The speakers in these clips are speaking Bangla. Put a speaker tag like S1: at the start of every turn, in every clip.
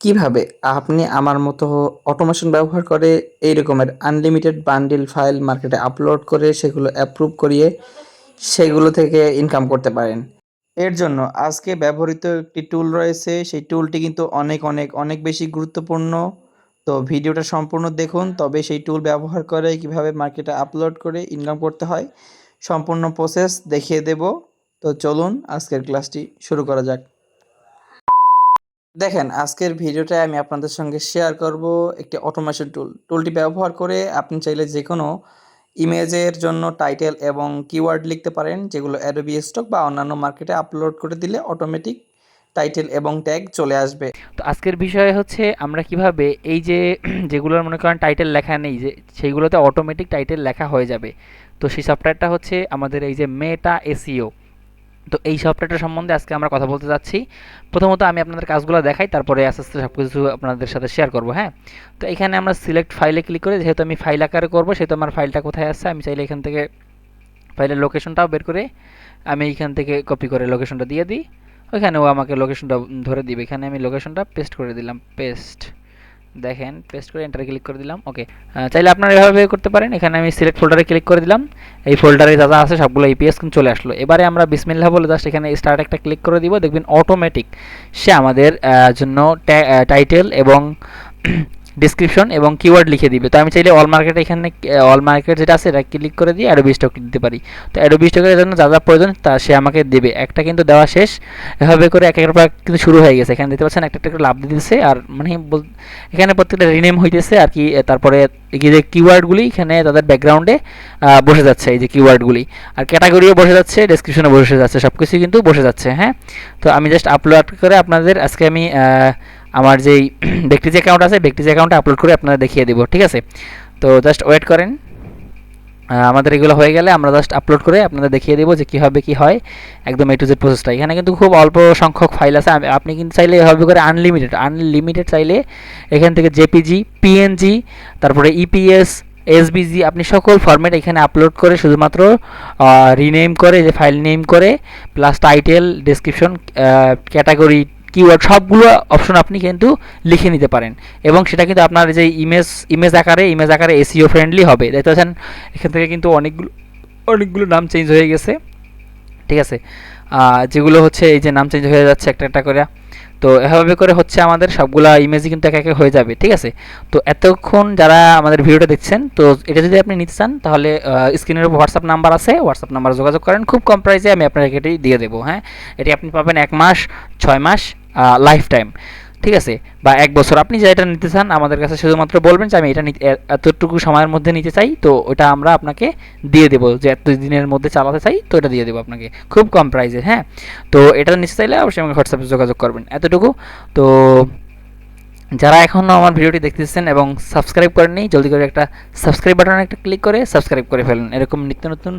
S1: কিভাবে আপনি আমার মতো অটোমেশন ব্যবহার করে এই রকমের আনলিমিটেড বান্ডিল ফাইল মার্কেটে আপলোড করে সেগুলো অ্যাপ্রুভ করিয়ে সেগুলো থেকে ইনকাম করতে পারেন। এর জন্য আজকে ব্যবহৃত একটি টুল রয়েছে, সেই টুলটি কিন্তু অনেক অনেক অনেক বেশি গুরুত্বপূর্ণ। তো ভিডিওটা সম্পূর্ণ দেখুন, তবে সেই টুল ব্যবহার করে কিভাবে মার্কেটে আপলোড করে ইনকাম করতে হয় সম্পূর্ণ প্রসেস দেখিয়ে দেব। তো চলুন আজকের ক্লাসটি শুরু করা যাক। দেখেন, আজকের ভিডিওটায় আমি আপনাদের সঙ্গে শেয়ার করব একটি অটোমেশন টুল। টুলটি ব্যবহার করে আপনি চাইলে যেকোনো ইমেজের জন্য টাইটেল এবং কিওয়ার্ড লিখতে পারেন, যেগুলো অ্যাডোবি স্টক বা অন্যান্য মার্কেটে আপলোড করে দিলে অটোমেটিক টাইটেল এবং ট্যাগ চলে আসবে।
S2: তো আজকের বিষয় হচ্ছে আমরা কিভাবে এই যে যেগুলোর মনে করেন টাইটেল লেখা নেই, যে সেইগুলোতে অটোমেটিক টাইটেল লেখা হয়ে যাবে। তো সেই সফটওয়্যারটা হচ্ছে আমাদের এই যে মেটা এসইও। তো এই সফটওয়্যারটা সম্বন্ধে আজকে আমরা কথা বলতে যাচ্ছি। প্রথমত আমি আপনাদের কাজগুলো দেখাই, তারপরে আস্তে আস্তে সব কিছু আপনাদের সাথে শেয়ার করব। হ্যাঁ, তো এখানে আমরা সিলেক্ট ফাইলে ক্লিক করে, যেহেতু আমি ফাইল আকারে করবো সেহেতু আমার ফাইলটা কোথায় আছে আমি চাইলে এখান থেকে ফাইলের লোকেশনটাও বের করে আমি এইখান থেকে কপি করে লোকেশনটা দিয়ে দিই। ওইখানেও আমাকে লোকেশনটা ধরে দিবে। এখানে আমি লোকেশনটা পেস্ট করে দিলাম, পেস্ট। দেখেন, পেস্ট করে এন্টারে ক্লিক করে দিলাম। ওকে, চাইলে আপনারা এভাবে করতে পারেন। এখানে আমি সিলেক্ট ফোল্ডারে ক্লিক করে দিলাম, এই ফোল্ডারে যা যা আছে সবগুলো ইপিএস কিন্তু চলে আসলো। এবারে আমরা বিসমিল্লাহ বলে জাস্ট এখানে স্টার্ট একটা ক্লিক করে দিব, দেখবেন অটোমেটিক সে আমাদের জন্য টাইটেল এবং ডিসক্রিপশন এবং কিওয়ার্ড লিখে দিবে। তো আমি চাইলে অল মার্কেট, এখানে অল মার্কেট যেটা আছে এটা ক্লিক করে দিয়ে অ্যাডোবি স্টক দিতে পারি। তো অ্যাডোবি স্টকের জন্য যা যা প্রয়োজন তা সে আমাকে দেবে। একটা কিন্তু দেওয়া শেষ, এভাবে করে এক একের পর কিন্তু শুরু হয়ে গেছে। এখানে দেখতে পাচ্ছেন একটা একটা করে লাভ দিতেছে, আর মানে এখানে প্রত্যেকটা রিনেম হইতেছে আর কি। তারপরে এই যে কিওয়ার্ডগুলি এখানে তাদের ব্যাকগ্রাউন্ডে বসে যাচ্ছে, এই যে কিওয়ার্ডগুলি, আর ক্যাটাগরিও বসে যাচ্ছে, ডেসক্রিপশনে বসে যাচ্ছে, সব কিছুই কিন্তু বসে যাচ্ছে। হ্যাঁ, তো আমি জাস্ট আপলোড করে আপনাদের আজকে আমি আমার যেই ব্যক্তিজ অ্যাকাউন্ট আছে ব্যক্তিজ অ্যাকাউন্টে আপলোড করে আপনারা দেখিয়ে দেবো, ঠিক আছে? তো জাস্ট ওয়েট করেন। আমাদের এগুলো হয়ে গেলে আমরা জাস্ট আপলোড করে আপনাদের দেখিয়ে দেবো যে কীভাবে কী হয় একদম এ টু জেড প্রসেসটা। এখানে কিন্তু খুব অল্প সংখ্যক ফাইল আছে, আপনি কিন্তু চাইলে এভাবে করে আনলিমিটেড চাইলে এখান থেকে জেপিজি, পিএনজি, তারপরে ইপিএস, এসবিজি আপনি সকল ফরম্যাট এখানে আপলোড করে শুধুমাত্র রিনেম করে, যে ফাইল নেম করে, plus title, description, category, keyword সবগুলো অপশন আপনি কিন্তু লিখে নিতে পারেন, এবং সেটা কিন্তু আপনার যে ইমেজ আকারে এসইও ফ্রেন্ডলি হবে। দেখতে পাচ্ছেন এখান থেকে কিন্তু অনেকগুলো নাম চেঞ্জ হয়ে গেছে, ঠিক আছে? যেগুলো হচ্ছে এই যে নাম চেঞ্জ হয়ে যাচ্ছে একটা একটা করে। তো এভাবে করে হচ্ছে আমাদের সবগুলা ইমেজই কিন্তু একে একে হয়ে যাবে, ঠিক আছে? তো এতক্ষণ যারা আমাদের ভিডিওটা দেখছেন, তো এটা যদি আপনি নিতে চান তাহলে স্ক্রিনের উপর হোয়াটসঅ্যাপ নাম্বার আছে, হোয়াটসঅ্যাপ নাম্বারে যোগাযোগ করেন, খুব কম প্রাইসে আমি আপনাকে এটি দিয়ে দেবো। হ্যাঁ, এটি আপনি পাবেন 1 মাস, 6 মাস, লাইফ টাইম, ঠিক আছে? বা 1 বছর, আপনি যেটা নিতে চান আমাদের কাছে শুধুমাত্র বলবেন যে আমি এটা এতটুকু সময়ের মধ্যে নিতে চাই, তো ওটা আমরা আপনাকে দিয়ে দেবো। যে এত দিনের মধ্যে চালাতে চাই, তো এটা দিয়ে দেবো আপনাকে খুব কম প্রাইসে। হ্যাঁ, তো এটা নিতে চাইলে অবশ্যই আমাকে হোয়াটসঅ্যাপে যোগাযোগ করবেন, এতটুকু। তো যারা এখনও আমার ভিডিওটি দেখতেছেন এবং সাবস্ক্রাইব করেননি, জলদি করে একটা সাবস্ক্রাইব বাটনে একটা ক্লিক করে সাবস্ক্রাইব করে ফেলুন, এরকম নিত্য নতুন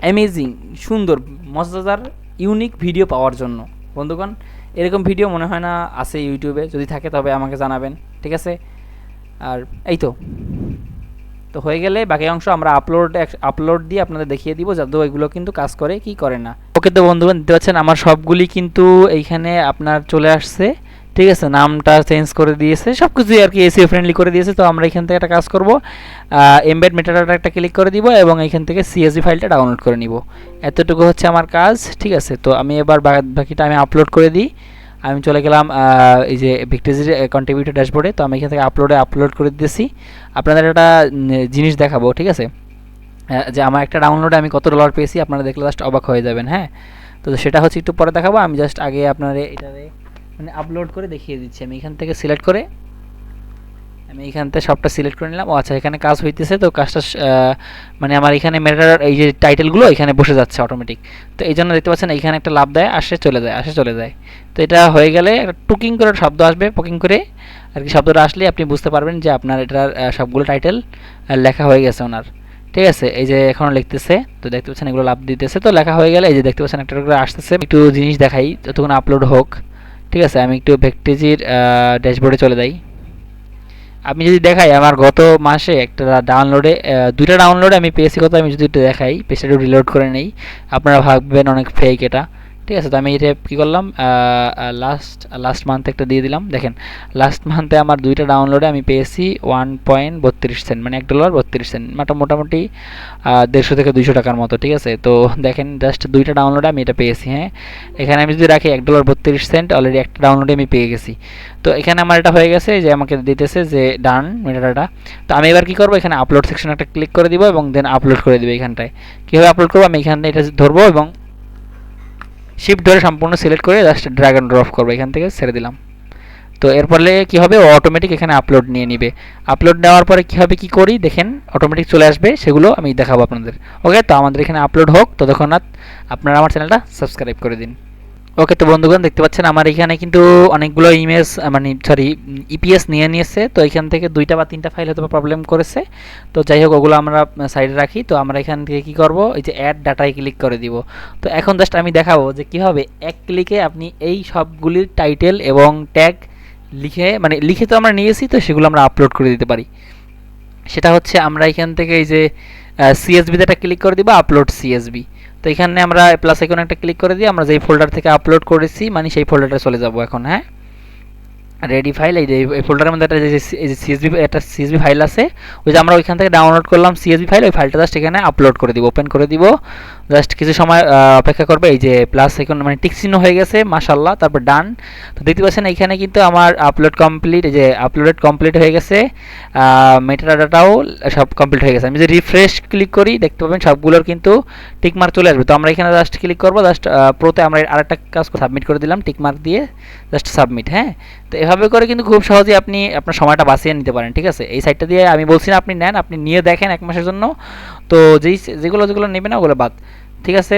S2: অ্যামেজিং, সুন্দর, মজাদার, ইউনিক ভিডিও পাওয়ার জন্য। বন্ধুগণ, এরকম ভিডিও মনে হয় না আছে ইউটিউবে, যদি থাকে তবে আমাকে জানাবেন, ঠিক আছে? আর এই তো তো হয়ে গেলে বাকি অংশ আমরা আপলোড দিয়ে আপনাদের দেখিয়ে দিব, যাতে এগুলো কিন্তু কাজ করে কি করে না। ওকে, তো বন্ধুগণ দেখতে পাচ্ছেন আমার সবগুলি কিন্তু এইখানে আপনার চলে আসছে, ঠিক আছে? নামটা চেঞ্জ করে দিয়েছে, সব কিছুই আর কি এসইও ফ্রেন্ডলি করে দিয়েছে। তো আমরা এখান থেকে একটা কাজ করব, এমবেড মেটাডাটা একটা ক্লিক করে দিব এবং এখান থেকে সিএসভি ফাইলটা ডাউনলোড করে নিব। এতটুকু হচ্ছে আমার কাজ, ঠিক আছে? তো আমি এবার বাকিটা আমি আপলোড করে দিই। আমি চলে গেলাম এই যে ভিক্টোরিয়ার কন্ট্রিবিউটর ড্যাশবোর্ডে। তো আমি এখান থেকে আপলোড করে দিয়েছি। আপনাদের একটা জিনিস দেখাবো, ঠিক আছে? যে আমার একটা ডাউনলোডে আমি কত ডলার পেয়েছি আপনারা দেখলে জাস্ট অবাক হয়ে যাবেন। হ্যাঁ, তো সেটা হচ্ছে একটু পরে দেখাবো। আমি জাস্ট আগে আপনারা এটারে মানে আপলোড করে দেখিয়ে দিচ্ছি। আমি এখান থেকে সিলেক্ট করে আমি এখান থেকে সবটা সিলেক্ট করে নিলাম। ও আচ্ছা, এখানে কাজ হইতেছে, তো কাজটা মানে আমার এখানে মেটার এই যে টাইটেলগুলো এখানে বসে যাচ্ছে অটোমেটিক। তো এই জন্য দেখতে পাচ্ছেন এখানে একটা লাভ দেয়, আসে চলে যায়। তো এটা হয়ে গেলে একটা টুকিং করে শব্দ আসবে, পকিং করে আর কি। শব্দটা আসলে আপনি বুঝতে পারবেন যে আপনার এটার সবগুলো টাইটেল লেখা হয়ে গেছে ওনার, ঠিক আছে? এই যে এখনও লিখতেছে, তো দেখতে পাচ্ছেন এগুলো লাভ দিতেছে। তো লেখা হয়ে গেলে এই যে দেখতে পাচ্ছেন একটা করে আসতেছে। একটু জিনিস দেখাই যতক্ষণ আপলোড হোক, ঠিক আছে? আমি একটু ভেক্টিজির ড্যাশবোর্ডে চলে যাই। আমি যদি দেখাই আমার গত মাসে একটা দুইটা ডাউনলোডে আমি পেয়েছি কত, আমি যদি একটু দেখাই, পেজটা একটু রিলোড করে নেই, আপনারা ভাববেন অনেক ফেক এটা, ঠিক আছে, তো আমি এটা কী করলাম, লাস্ট মান্থ একটা দিয়ে দিলাম। দেখেন লাস্ট মান্থে আমার দুইটা ডাউনলোডে আমি পেয়েছি 1.32 সেন্ট, মানে $1.32, মোটামুটি 150 থেকে 200 টাকার মতো। ঠিক আছে, তো দেখেন জাস্ট দুইটা ডাউনলোডে আমি এটা পেয়েছি। হ্যাঁ, এখানে আমি যদি রাখি $1.32, অলরেডি একটা ডাউনলোডে আমি পেয়ে গেছি। তো এখানে আমার এটা হয়ে গেছে যে আমাকে দিতেছে যে ডান মেটাডাটা। তো আমি এবার কী করবো, এখানে আপলোড সেকশন একটা ক্লিক করে দিব এবং দেন আপলোড করে দিব। এখানটায় কীভাবে আপলোড করবো, আমি এখানে এটা ধরবো এবং শিফট ধরে সম্পূর্ণ সিলেক্ট করে জাস্ট ড্র্যাগ অ্যান্ড ড্রপ করবো, এখান থেকে ছেড়ে দিলাম। তো এর ফলে কী হবে, ও অটোমেটিক এখানে আপলোড নিয়ে নিবে। আপলোড নেওয়ার পরে কী হবে, কী করি দেখেন, অটোমেটিক চলে আসবে, সেগুলো আমি দেখাবো আপনাদের। ওকে, তো আমাদের এখানে আপলোড হোক, ততক্ষণাৎ আপনারা আমার চ্যানেলটা সাবস্ক্রাইব করে দিন। ওকে, তো বন্ধুগণ দেখতে পাচ্ছেন আমার এখানে কিন্তু অনেকগুলো ইমেজ, মানে সরি, ইপিএস নিয়ে নিয়েছে। তো এখান থেকে 2টা বা 3টা ফাইল হয়তো প্রবলেম করেছে। তো যাই হোক, ওগুলো আমরা সাইডে রাখি। তো আমরা এখান থেকে কী করব, এই যে অ্যাড ডাটায় ক্লিক করে দিব। তো এখন জাস্ট আমি দেখাবো যে কীভাবে এক ক্লিকে আপনি এই সবগুলির টাইটেল এবং ট্যাগ লিখে তো আমরা নিয়েছি, তো সেগুলো আমরা আপলোড করে দিতে পারি। সেটা হচ্ছে আমরা এখান থেকে এই যে সিএসবিতে একটা ক্লিক করে দিব, আপলোড সিএসবি। তো এখানে আমরা প্লাস আইকনে একটা ক্লিক করে দিই, আমরা যেই ফোল্ডার থেকে আপলোড করেছি মানে সেই ফোল্ডারটা চলে যাব এখন। হ্যাঁ, রেডি ফাইল, এই যে এই ফোল্ডারের মধ্যে একটা সিএসবি ফাইল আছে, ওই যে আমরা ওইখান থেকে ডাউনলোড করলাম সিএসবি ফাইল, ওই ফাইলটা জাস্ট এখানে আপলোড করে দিব, ওপেন করে দিব। জাস্ট কিছু সময় অপেক্ষা করবে। এই যে প্লাস এখন মানে টিক চিহ্ন হয়ে গেছে, মাশাআল্লাহ, তারপর ডান। তো দেখতে পাচ্ছেন এখানে কিন্তু আমার আপলোড কমপ্লিট, এই যে আপলোডেড কমপ্লিট হয়ে গেছে, মেটাডাটাও সব কমপ্লিট হয়ে গেছে। আমি যদি রিফ্রেশ ক্লিক করি দেখতে পাবেন সবগুলোর কিন্তু টিকমার্ক চলে আসবে। তো আমরা এখানে জাস্ট ক্লিক করবো, জাস্ট প্রোতে আমরা আরেকটা কাজ সাবমিট করে দিলাম, টিকমার্ক দিয়ে জাস্ট সাবমিট। হ্যাঁ, তো এভাবে করে কিন্তু খুব সহজেই আপনি আপনার সময়টা বাঁচিয়ে নিতে পারেন। ঠিক আছে, এই সাইটটা দিয়ে আমি বলছি না আপনি নেন, আপনি নিয়ে দেখেন 1 মাসের জন্য। তো যেগুলো নেবেন না ওগুলো বাদ। ঠিক আছে।